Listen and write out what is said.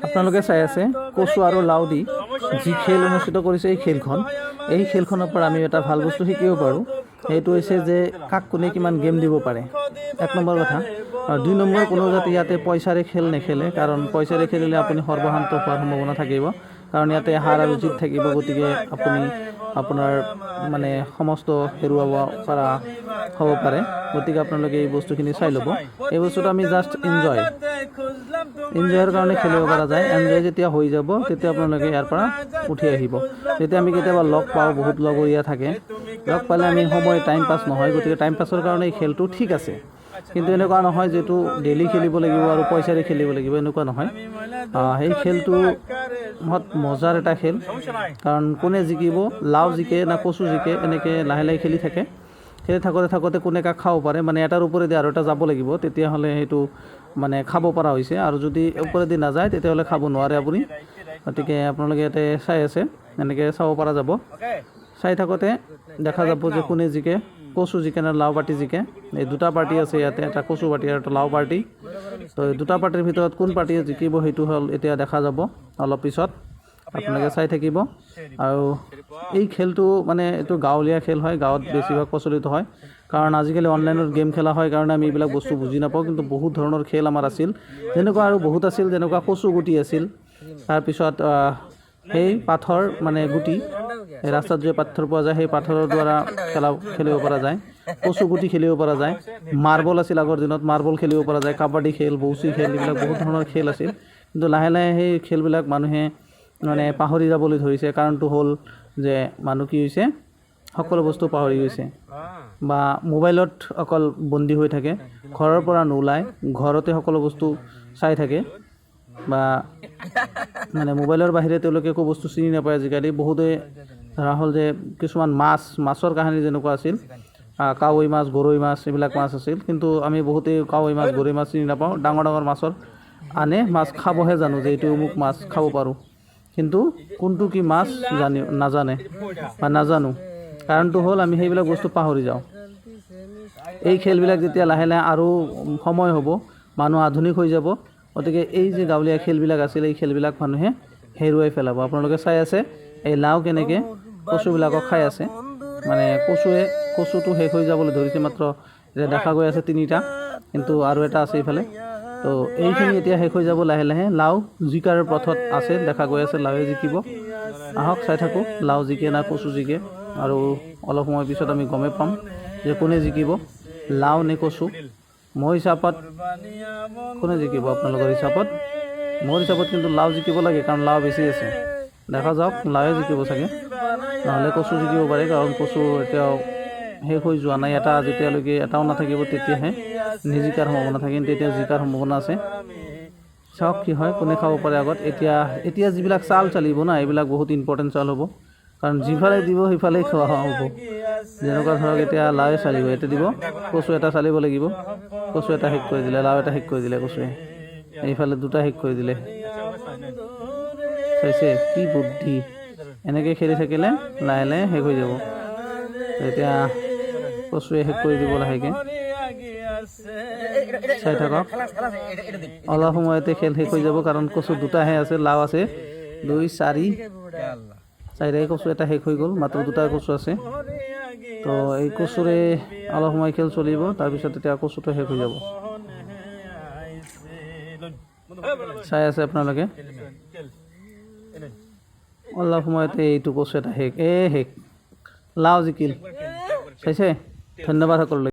আপোনালোকে চাই আছে কচু আৰু লাও দি যি খেল অনুষ্ঠিত কৰিছে এই খেলখনৰ পৰা আমি এটা ভাল বস্তু শিকিব পাৰোঁ। সেইটো হৈছে যে কাক কোনে কিমান গেম দিব পাৰে, 1 নম্বৰ কথা। আৰু 2 নম্বৰ, কোনো যাতে ইয়াতে পইচাৰে খেল নেখেলে, কাৰণ পইচাৰে খেলিলে আপুনি সৰ্বশান্ত হোৱাৰ সম্ভাৱনা থাকিব, কাৰণ ইয়াতে হাৰ আৰু জিত থাকিব। গতিকে আপুনি আপোনাৰ মানে সমস্ত হেৰুৱাব পৰা হ'ব পাৰে। গতিকে আপোনালোকে এই বস্তুখিনি চাই ল'ব। এই বস্তুটো আমি জাষ্ট এনজয়ৰ কাৰণে খেলিব পৰা যায়। এনজয় যেতিয়া হৈ যাব তেতিয়া আপোনালোকে ইয়াৰ পৰা উঠি আহিব। যেতিয়া আমি কেতিয়াবা লগ পাওঁ, বহুত লগৰীয়া থাকে, লগ পালে আমি সময় টাইম পাছ নহয়। গতিকে টাইম পাছৰ কাৰণে এই খেলটো ঠিক আছে, কিন্তু এনেকুৱা নহয় যিটো ডেইলি খেলিব লাগিব আৰু পইচাৰে খেলিব লাগিব, এনেকুৱা নহয়। সেই খেলটো বহুত মজাৰ এটা খেল, কাৰণ কোনে জিকিব, লাও জিকে না কচু জিকে, এনেকৈ লাহে লাহে খেলি থাকোঁতে কোনে কাক খাব পাৰে, মানে এটাৰ ওপৰেদি আৰু এটা যাব লাগিব, তেতিয়াহ'লে সেইটো মানে খাব পৰা হৈছে। আৰু যদি ওপৰেদি নাযায় তেতিয়াহ'লে খাব নোৱাৰে আপুনি। গতিকে আপোনালোকে ইয়াতে চাই আছে, এনেকৈ চাব পৰা যাব। চাই থাকোঁতে দেখা যাব যে কোনে জিকে, কচু জিকে না লাও পাৰ্টি জিকে। এই দুটা পাৰ্টি আছে ইয়াতে, এটা কচু পাৰ্টি আৰু এটা লাও পাৰ্টি। তো এই দুটা পাৰ্টিৰ ভিতৰত কোন পাৰ্টিয়ে জিকিব সেইটো হ'ল এতিয়া দেখা যাব অলপ পিছত, আপোনালোকে চাই থাকিব। আৰু এই খেলটো মানে এইটো গাঁৱলীয়া খেল হয়, গাঁৱত বেছিভাগ প্ৰচলিত হয়, কাৰণ আজিকালি অনলাইনত গেম খেলা হয় কাৰণে আমি এইবিলাক বস্তু বুজি নাপাওঁ। কিন্তু বহুত ধৰণৰ খেল আমাৰ আছিল, যেনেকুৱা আৰু বহুত আছিল, যেনেকুৱা কচু গুটি আছিল। তাৰপিছত সেই পাথৰ মানে গুটি, এই ৰাস্তাত যে পাথৰ পোৱা যায়, সেই পাথৰৰ দ্বাৰা খেলিব পৰা যায়। কচু গুটি খেলিব পৰা যায়। মাৰ্বল আছিল আগৰ দিনত, মাৰ্বল খেলিব পৰা যায়। কাবাডী খেল, বৌচি খেল, এইবিলাক বহুত ধৰণৰ খেল আছিল। কিন্তু লাহে লাহে সেই খেলবিলাক মানুহে মানে পাহৰি যাবলৈ ধৰিছে। কাৰণটো হ'ল যে মানুহ কি হৈছে, সকলো বস্তু পাহৰি গৈছে, বা মোবাইলত অকল বন্দী হৈ থাকে, ঘৰৰ পৰা নোলায়, ঘৰতে সকলো বস্তু চাই থাকে, বা মানে মোবাইলৰ বাহিৰে তেওঁলোকে একো বস্তু চিনি নাপায় আজিকালি। বহুতে ধৰা হ'ল যে কিছুমান মাছৰ কাহিনী যেনেকুৱা আছিল, কাৱৈ মাছ, গৰৈ মাছ, এইবিলাক মাছ আছিল। কিন্তু আমি বহুতেই কাৱৈ মাছ, গৰৈ মাছ চিনি নাপাওঁ। ডাঙৰ ডাঙৰ মাছৰ মাছ খাবহে জানো যে এইটো অমুক মাছ খাব পাৰোঁ, কিন্তু কোনটো কি মাছ নাজানো। কাৰণটো হ'ল আমি সেইবিলাক বস্তু পাহৰি যাওঁ। এই খেলবিলাক যেতিয়া লাহে লাহে আৰু সময় হ'ব, মানুহ আধুনিক হৈ যাব, গতিকে এই যে গাঁৱলীয়া খেলবিলাক আছিল, এই খেলবিলাক মানুহে হেৰুৱাই পেলাব। আপোনালোকে চাই আছে এই লাও কেনেকৈ কচুবিলাকক খাই আছে, মানে কচুটো শেষ হৈ যাবলৈ ধৰিছে। মাত্ৰ এতিয়া দেখা গৈ আছে 3টা, কিন্তু আৰু এটা আছে এইফালে। তো এইখিনি এতিয়া শেষ হৈ যাব লাহে লাহে। লাও জিকাৰ পথত আছে, দেখা গৈ আছে লাৱে জিকিব। আহক চাই থাকোঁ লাও জিকে না কচু জিকে, আৰু অলপ সময় পিছত আমি গমেই পাম যে কোনে জিকিব, লাও নে কচু। মোৰ হিচাপত কোনে জিকিব আপোনালোকৰ হিচাপত? মোৰ হিচাপত কিন্তু লাও জিকিব লাগে, কাৰণ লাও বেছি আছে। দেখা যাওক, লাৱে জিকিব চাগে, নহ'লে কচু জিকিব পাৰে, কাৰণ কচু এতিয়াও শেষ হৈ যোৱা নাই। যেতিয়ালৈকে এটাও নাথাকিব তেতিয়াহে নিজিকাৰ সম্ভাৱনা থাকে, কিন্তু এতিয়া জিকাৰ সম্ভাৱনা আছে। চাওক কি হয়, কোনে খাব পাৰে আগত। এতিয়া যিবিলাক চাল চালিব না, এইবিলাক বহুত ইম্পৰ্টেণ্ট চাল হ'ব, কাৰণ যিফালে দিব সেইফালেই খোৱা হ'ব। যেনেকুৱা ধৰক এতিয়া লাৱে চালিব, ইয়াতে দিব, কচু এটা চালিব লাগিব, কচু এটা শেষ কৰি দিলে, লাও এটা শেষ কৰি দিলে, কচুৱে এইফালে 2টা শেষ কৰি দিলে। চাইছে কি বুদ্ধি, এনেকৈ খেলি থাকিলে লাহে লাহে শেষ হৈ যাব। এতিয়া কচুৱে শেষ কৰি দিব লাহেকৈ, চাই থাকক। অলপ সময়তে খেল শেষ হৈ যাব, কাৰণ কচু 2টাহে আছে, লাও আছে 2, 4, 4 কচু এটা শেষ হৈ গ'ল, মাত্ৰ 2টা কচু আছে। তো এই কচুৰে অলপ সময় খেল চলিব, তাৰপিছত এতিয়া কচুটো শেষ হৈ যাব। চাই আছে আপোনালোকে, অলপ সময়তে এইটো কচু এটা শেষ লাও জিকিল। চাইছে? ধন্যবাদ সকলোকে।